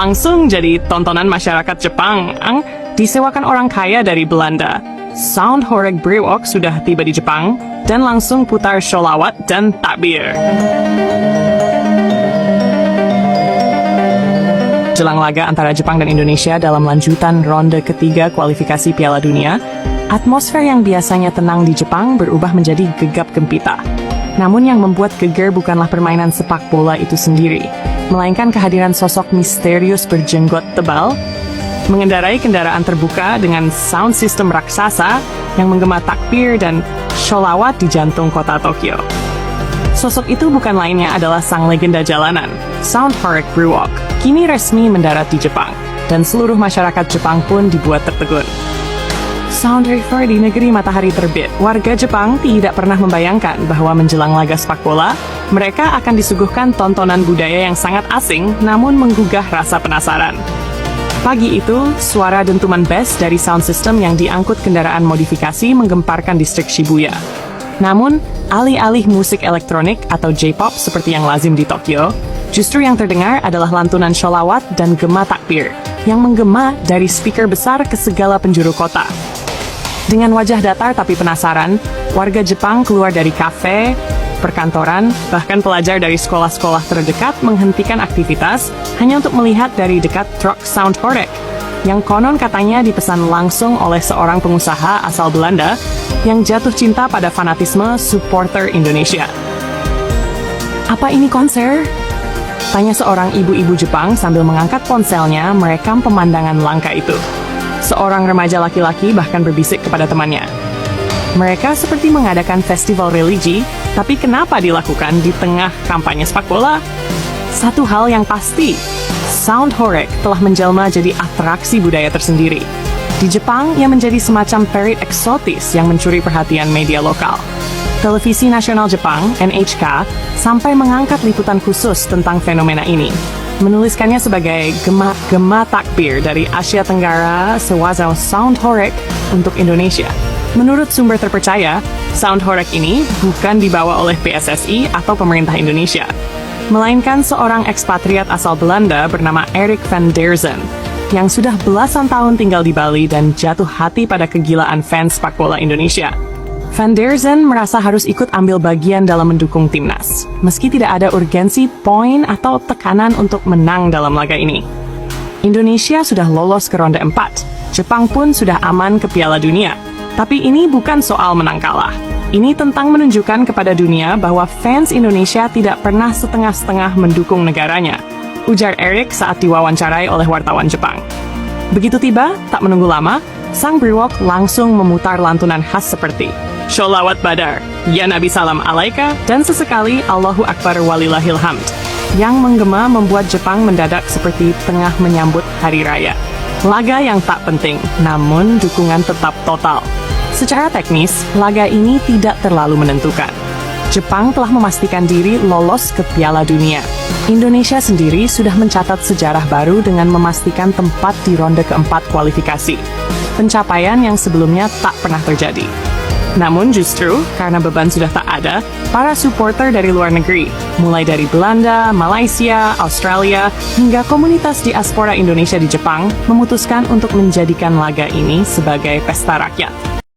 langsung jadi tontonan masyarakat Jepang. Disewakan orang kaya dari Belanda. Soundhoreg Brewok sudah tiba di Jepang dan langsung putar sholawat dan takbir. Jelang laga antara Jepang dan Indonesia dalam lanjutan ronde ketiga kualifikasi Piala Dunia, atmosfer yang biasanya tenang di Jepang berubah menjadi gegap gempita. Namun yang membuat geger bukanlah permainan sepak bola itu sendiri, melainkan kehadiran sosok misterius berjenggot tebal, mengendarai kendaraan terbuka dengan sound system raksasa yang menggema takbir dan sholawat di jantung kota Tokyo. Sosok itu bukan lainnya adalah sang legenda jalanan, Soundhoreg Brewok, kini resmi mendarat di Jepang, dan seluruh masyarakat Jepang pun dibuat tertegun. Soundhoreg di negeri matahari terbit, warga Jepang tidak pernah membayangkan bahwa menjelang laga sepak bola, mereka akan disuguhkan tontonan budaya yang sangat asing namun menggugah rasa penasaran. Pagi itu, suara dentuman bass dari sound system yang diangkut kendaraan modifikasi menggemparkan distrik Shibuya. Namun, alih-alih musik elektronik atau J-pop seperti yang lazim di Tokyo, justru yang terdengar adalah lantunan sholawat dan gema takbir yang menggema dari speaker besar ke segala penjuru kota. Dengan wajah datar tapi penasaran, warga Jepang keluar dari kafe, perkantoran, bahkan pelajar dari sekolah-sekolah terdekat menghentikan aktivitas hanya untuk melihat dari dekat truk Soundhoreg, yang konon katanya dipesan langsung oleh seorang pengusaha asal Belanda yang jatuh cinta pada fanatisme supporter Indonesia. Apa ini konser? Tanya seorang ibu-ibu Jepang sambil mengangkat ponselnya merekam pemandangan langka itu. Seorang remaja laki-laki bahkan berbisik kepada temannya. Mereka seperti mengadakan festival religi, tapi kenapa dilakukan di tengah kampanye sepak bola? Satu hal yang pasti, Soundhoreg telah menjelma jadi atraksi budaya tersendiri. Di Jepang, ia menjadi semacam perit eksotis yang mencuri perhatian media lokal. Televisi Nasional Jepang, NHK, sampai mengangkat liputan khusus tentang fenomena ini. Menuliskannya sebagai gema takbir dari Asia Tenggara sewazau Soundhoreg untuk Indonesia. Menurut sumber terpercaya, Soundhoreg ini bukan dibawa oleh PSSI atau pemerintah Indonesia, melainkan seorang ekspatriat asal Belanda bernama Erik van Deerzen, yang sudah belasan tahun tinggal di Bali dan jatuh hati pada kegilaan fans sepak bola Indonesia. Van Deerzen merasa harus ikut ambil bagian dalam mendukung timnas, meski tidak ada urgensi, poin, atau tekanan untuk menang dalam laga ini. Indonesia sudah lolos ke ronde 4, Jepang pun sudah aman ke Piala Dunia. Tapi ini bukan soal menang kalah. Ini tentang menunjukkan kepada dunia bahwa fans Indonesia tidak pernah setengah-setengah mendukung negaranya, ujar Erik saat diwawancarai oleh wartawan Jepang. Begitu tiba, tak menunggu lama, sang Brewok langsung memutar lantunan khas seperti Sholawat Badar, Ya Nabi Salam Alaika, dan sesekali Allahu Akbar Walillahil Hamd, yang menggema membuat Jepang mendadak seperti tengah menyambut hari raya. Laga yang tak penting, namun dukungan tetap total. Secara teknis, laga ini tidak terlalu menentukan. Jepang telah memastikan diri lolos ke Piala Dunia. Indonesia sendiri sudah mencatat sejarah baru dengan memastikan tempat di ronde keempat kualifikasi. Pencapaian yang sebelumnya tak pernah terjadi. Namun justru, karena beban sudah tak ada, para supporter dari luar negeri, mulai dari Belanda, Malaysia, Australia, hingga komunitas diaspora Indonesia di Jepang, memutuskan untuk menjadikan laga ini sebagai pesta rakyat.